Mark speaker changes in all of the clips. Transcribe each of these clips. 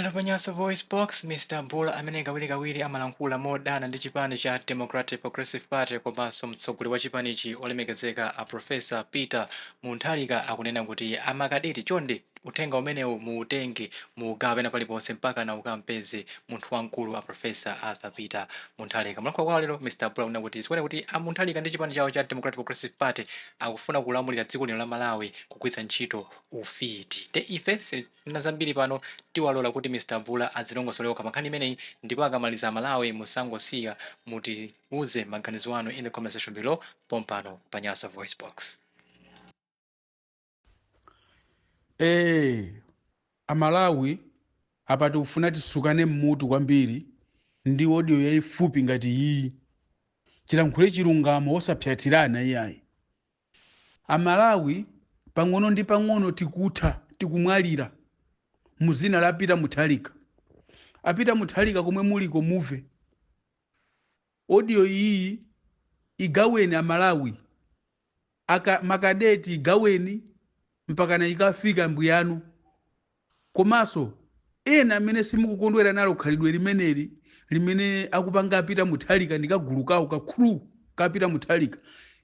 Speaker 1: Lapanyasa Voice Box, Mr. Bula amene kawirikawiri amalankhula modana ndi chipani cha Democratic Progressive Party komanso mtsogoleri wa chipanichi olemekezeka a Profesa Peter Mutharika akunena kuti amakaditi chonde uthenga umenewu muutenge mugawe na paliponse mpaka na ukampeze munthu wamkulu a Profesa Arthur Peter Mutharika. Mlankhula kwa lero Mr. Bula akunena kuti zikuoneka kuti a Mutharika ndi chipani chawo cha Democratic Progressive Party akufuna kulamulira dziko lino la Malawi kugwiritsa ntchito ufiti. Te ife sina zambiri pano tiwalola kuti Mr. Bula azilongosolewa kama nkhani imeneyi ndipo akamaliza Malawi musangosiya mutiuze maganizo anu in the comment section below pompano pa Nyasa Voice Box.
Speaker 2: Amalawi apati ufuna tisukane mmutu kwambiri ndi audio yayifupi ngati iyi chilankhule chilungamo osapyatirana iyayi. Amalawi pang'ono ndi pang'ono tikutha tikumwalira muzina la Peter Mutharika. Peter Mutharika komwe muliko muve audio iyi igaweni Amalawi makadeti igaweni mpaka na ikafika mbuyanu. Komaso ena amene simukukondwera nalo khalidwe limeneli limene akupanga Peter Mutharika ndikagulukawo kakhulu ka Peter Mutharika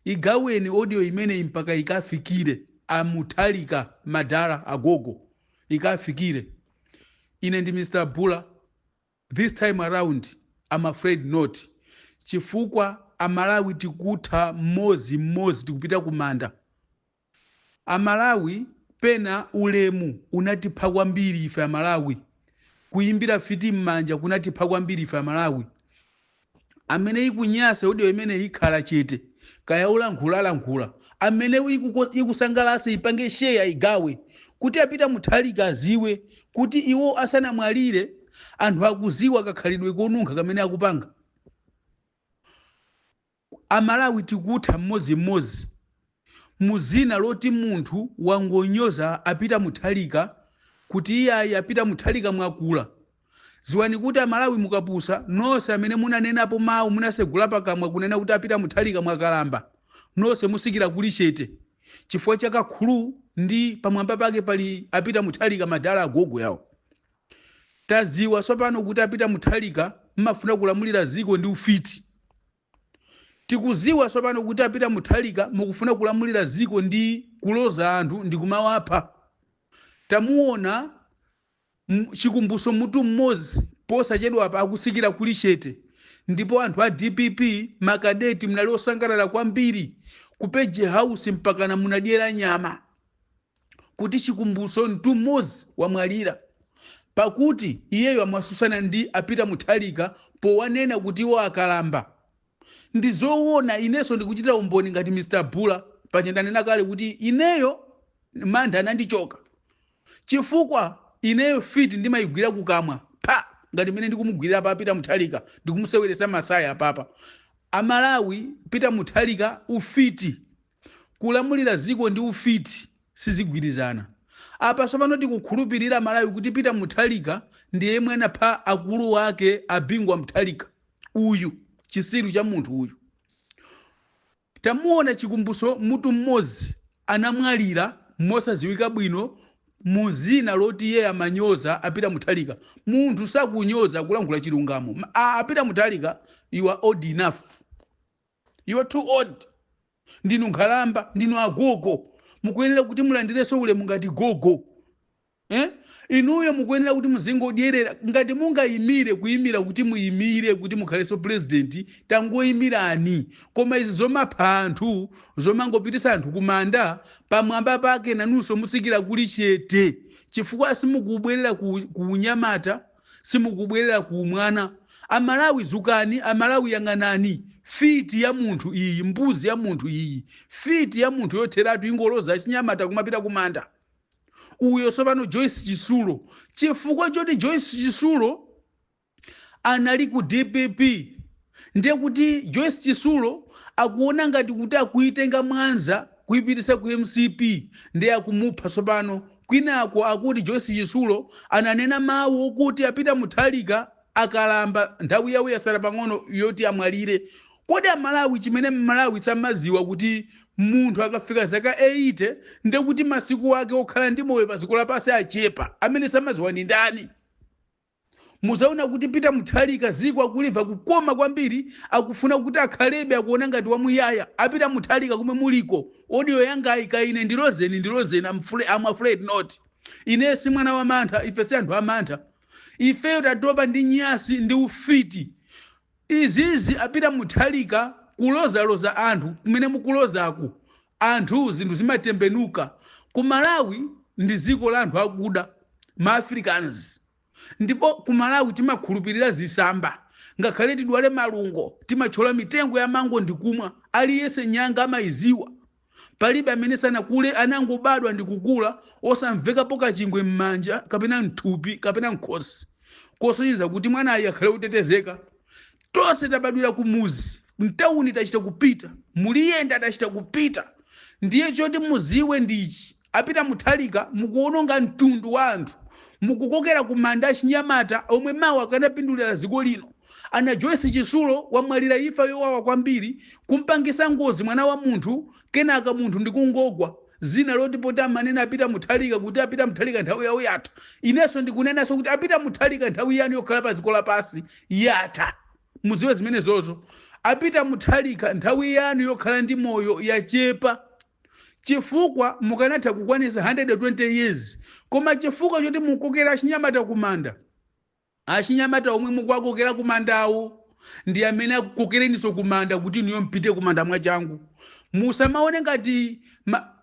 Speaker 2: igaweni audio imene mpaka ikafikire a Mutharika madala agogo ikafikire. Ine ndi Mr. Bula, this time around I'm afraid not, chifukwa Amalawi tikutha mmodzi tikupita kumanda. Amalawi pena ulemu unatipha kwambiri ife Amalawi, kuyimbira fiti m'manja kunatipha kwambiri ife Amalawi. Amene ikunyasa audio imene ikhala chete kaya ulankhula amene ikusangalasa ipange share igawe kuti a Peter Mutharika aziwe kuti iwo asanamwalire anthu akuziwa kakhalidwe konunkha kamene akupanga. Amalawi tikutha mmodzi muzina loti munthu wangonyoza a Peter Mutharika kuti iyayi a Peter Mutharika mwakula. Ziwani kuti Amalawi mukapusa nonse amene munanenapo mawu munasegula pakamwa kunena kuti a Peter Mutharika mwakalamba nonse musikira kuli chete chifukwa chakakhulu ndi pamwamba pake pali a Peter Mutharika madala agogo yawo. Taziwa sopano kuti a Peter Mutharika mmafuna kulamulira ziko ndi ufiti. Tikuziwa sopano kuti a Peter Mutharika mukufuna kulamulira ziko ndi kuloza anthu ndi kumawapha. Tamuona chikumbuso mutu mmodzi posachedwa apa akusikira kuli chete ndipo anthu a DPP makadeti mnali osangalala kwambiri kupeje house mpaka na munadyera nyama kuti chikumbuso mtu mmodzi wamwalira pakuti iyeyo amwasusana ndi a Peter Mutharika powanena kuti iwo akalamba. Ndizoona ineso ndikuchitira umboni ngati Mr. Bula pachendanena kale kuti ineyo mantha anandichoka chifukwa ineyo fiti ndimayigwira kukamwa ngati mene ndikumugwirira pa Peter Mutharika ndikumuseweresa masaya papa. Amalawi Peter Mutharika ufiti kulamulira ziko ndi ufiti sizigwirizana. Apa sopano tikukhulupirira Amalawi kuti Peter Mutharika ndiye yemwe anapha akulu wake Bingwa Mutharika uyu chisiru cha munthu uyu. Tamuona chikumbuso mutu mmodzi anamwalira mosaziwika bwino muzina loti iye amanyoza a Peter Mutharika. Munthu sakunyoza kulankhula chilungamo. A Peter Mutharika, you are old enough, you are too old. Ndinu nkhalamba, ndinu agogo, mukuyenera kuti mulandireso ulemu ngati gogo. Inuyo mukuyenera kuti muzingodyerera ngati mungayimire kuyimira kuti muyimire kuti mukhaleso president tangoyimirani. Koma izi zomapha anthu zomangopitisa anthu kumanda pamwamba pake nanunso musikira kuli chete chifukwa simukubwerera kuunyamata simukubwerera kuumwana. Amalawi zukani, Amalawi yang'anani fiti ya munthu iyi, mbuzi ya munthu iyi, fiti ya munthu yotheratu ingoloza chinyamata kumapita kumanda. Uyo sopano Joyce Chisulo chifukwa choti Joyce Chisulo anali ku DPP ndiye kuti Joyce Chisulo akuona ngati kuti akuitenga Mwanza kuipitisa ku MCP ndiye akumupha sopano. Kwinako akuti Joyce Chisulo ananena mawu okuti a Peter Mutharika akalamba nthawi yawo yasala pang'ono yoti amwalire. Kodi Amalawi chimene Malawi samaziwa kuti munthu akafika zaka 80 ndekuti masiku ake okhala ndi moyo pa dziko lapansi achepa amene samaziwa ni ndani. muzaona kuti Peter Mutharika ziko akulimva kukoma kwambiri, akufuna kuti akhalebe akuona ngati wamuyaya. Apita Mutharika kumwe muliko audio yanga ayika ine ndilozeni I'm afraid not. Ine si mwana wa mantha, ife si anthu amantha, ifeyo tatopa ndi nyasi ndi ufiti. Izizi apita Mutharika kulozaloza anthu kumene mukulozaku anthu zinthu zimatembenuka. Ku Malawi ndi ziko la anthu akuda ma-Africans, ndipo ku Malawi timakhulupirira zisamba, ngakhale tidwale malungo timachola mitengo ya mango ndikumwa, aliyense nyanga amayiziwa. Palibe amene sanakule anangobadwa ndi kukula osamvekapo kachingwe m'manja kapena mthupi kapena nkhosi, kosonyeza kuti mwanayi akhale utetezeka. Tonse tabadwira kumuzi, mtawuni tachita kupita, muliyenda tachita kupita. Ndiye choti muziwe ndichi, apita Mutharika mukuononga mtundu wa anthu, mukukokera ku manda achinyamata omwe mawu akanapindulira ziko lino. Ana Joyce Chisulo wamwalira imfa yowawa kwambiri, kumpangisa ngozi mwana wa munthu, kenaka munthu ndikungogwa. Zina loti poti amanena apita Mutharika kuti apita Mutharika nthawi yawo yatha. Inenso ndikunenanso kuti apita Mutharika nthawi yanu yokhala pa ziko lapasi yatha. Muziwe zimene zozo. Apita Mutharika nthawi yanu yokhala ndi moyo yachepa. Chifukwa mukanatha kukwanisa 120 years, koma chifukwa choti mukokera achinyamata kumanda, achinyamata omwe mukwakokera kumandawo ndi amene akukokereniso kumanda kuti niyo mpite kumanda mwachangu. Musamaone ngati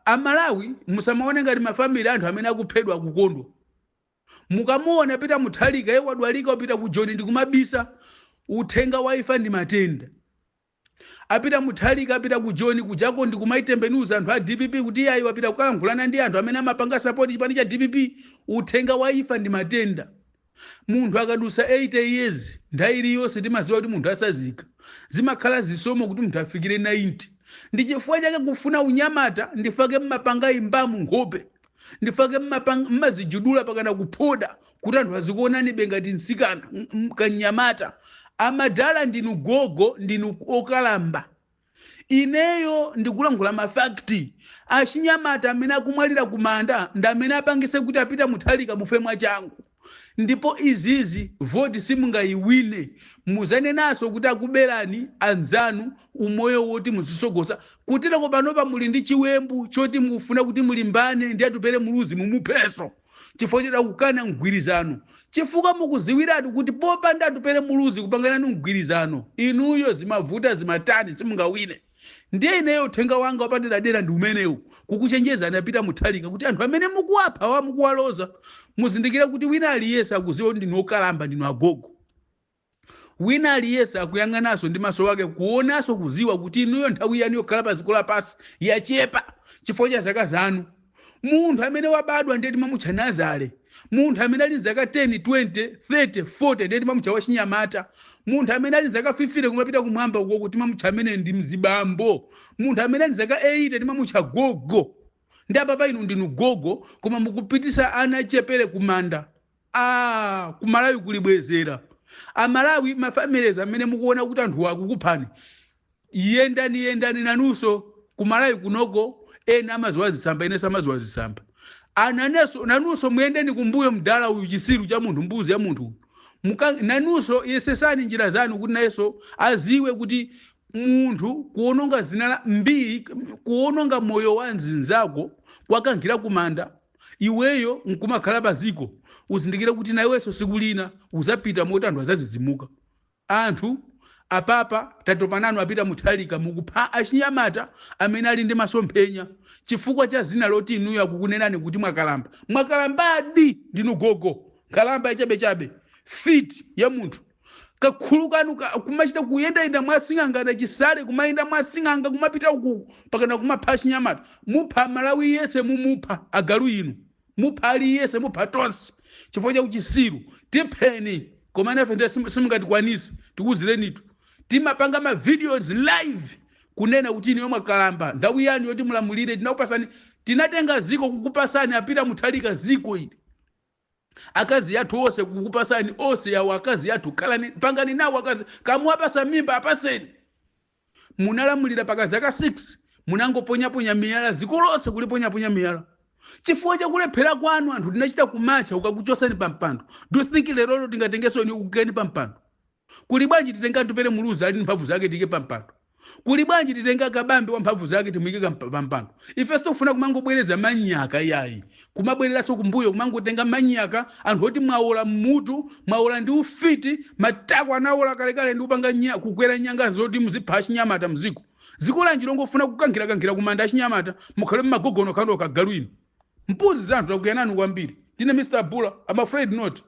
Speaker 2: Amalawi, musamaone ngati mafamili anthu amene akuphedwa akukondwa. Mukamuona Peter Mutharika yeye wadwalika upita ku John ndi kumabisa, uthenga wa imfa ndi matenda. Apita Mutharika apita ku John kujako ndi kumaitembenuza anthu a DPP kuti ayi wapita kukalankhulana ndi anthu amene amapanga support chipani cha DPP, uthenga wa imfa ndi matenda. Munthu akadusa 80 years nthawi iliyonse timaziwa kuti munthu asazika, zimakhala zisomo kuti munthu afikire 90. Ndi chifukwa chake kufuna unyamata ndifake mmapanga imbamu nkhope, ndifake mmazijudula pakana kuphoda kuti anthu azikuonani bengati nsikana kanyamata. Amadala ndinu gogo, ndinu okalamba. Ineyo ndikulankhula mafakti. Achinyamata amene akumwalira kumanda ndi amene apangise kuti apita Mutharika mufe mwachangu. Ndipo izizi voti simungayiwine, muzanenaso kuti akuberani anzanu umoyo woti muzisogoza. Kutirako panopa muli ndi chiwembu choti mufuna kuti mulimbane ndi atupere muluzi mumupheso, chifukwa choti akukana mgwirizano. Chifukwa mukuziwiratu kuti popanda atupere muluzi kupangana mgwirizano, inuyo zimavuta zimatani simungawine. Ndiye ineyo uthenga wanga wapadera ndi umenewu, kukuchenjeza anapita Mutharika kuti anthu amene mukuwapha wa mukuwaloza muzindikira kuti wina aliyese akuziwa ndinu okalamba, ndinu agogo. Wina aliyese akuyang'anaso ndi maso wake kuonaso kuziwa kuti inuyo nthawi yanu yokhala pa ziko lapasi yachepa chifukwa cha zaka zanu. Munthu amene wabadwa ndiye timamutcha Nazare, munthu amene ali zaka 10, 20, 30, 40 ndiye timamutcha wachinyamata, munthu amene ali zaka 50 kumapita kumwamba uko kuti timamutcha amene ndi mzibambo, munthu amene ali zaka 80 timamutcha gogo. Ndi apapa inu ndinu gogo, koma mukupitisa ana achepere kumanda. Ku Malawi kulibwezera. Amalawi mafamilies amene mukuona kuti anthu akukuphani, yendani nanunso ku Malawi kunoko. Ena amaziwa zisamba, ene samaziwa zisamba. Nanunso muyendeni kumbuyo mdala uyu chisiru cha munthu, mbuzi ya munthu. Nanunso yesesani njira zanu kuti nayeso aziwe kuti munthu kuononga zina la mbii, kuononga moyo wa nzinzako kwakangira kumanda, iweyo nkumakhala paziko, uzindikire kuti nayeso sikulina uzapita moti anthu azazizimuka. Anthu apapa tatopanano apita Mutharika mukupha achinyamata amene ali ndi masomphenya chifukwa cha zina loti inuyo akukunenani kuti mwakalamba. Mwakalambadi ndinu gogo, kalamba yachabechabe, fit ya munthu. Kakhulukanu kumachita kuyenda mwasing'anga chisale, kumayenda mwasing'anga kumapita uku pakana kumapha achinyamata. Mupha Malawi yese mumupha agalu inu, mupha ali yese mupha tonse chifukwa cha uchisiru. Tipheni koma nafe ndiye simungatikwanisi tikuzirenitu. Timapanga ma videos live kunena kuti niwe mwakalamba, nthawi yanu yoti mulamulire tinakupasani, tinatenga ziko kukupasani apita Mutharika ziko ili. Akazi yathu ose kukupasani ose yawo akazi yathu kalani pangani nawo akazi kamuwapasa mimba apaseni. Munalamulira paka zaka 6 munangoponya miyala ziko lose kuliponya miyala. chifukwa chakulephera kwanu anthu tinachita kumacha ukakuchosani pa mpando. Do you think lero tingatengeso ni ukugeni pa mpando? Kuli bwanji titenga tupere muluza ali mphamvu zake tike pa mpando? Kuli bwanji titenga kabambe wa mphamvu zake timuyike pa mpando? Ife sitofuna kumangobwereza manyaka yayi. Kumabwereraso kumbuyo kumangotenga manyaka anthu oti mwaola mmutu, mwaola ndi ufiti, matako anaola kalekale ndi upanga kukwera nyanga zoti muzipha achinyamata mziko. Ziko lanji longofuna kukankhira kumanda achinyamata mukhale mmagogono kando kagalu ino. Mpuzi zanthu takuyanani kwambiri. Ndine Mr. Bula, I'm afraid not.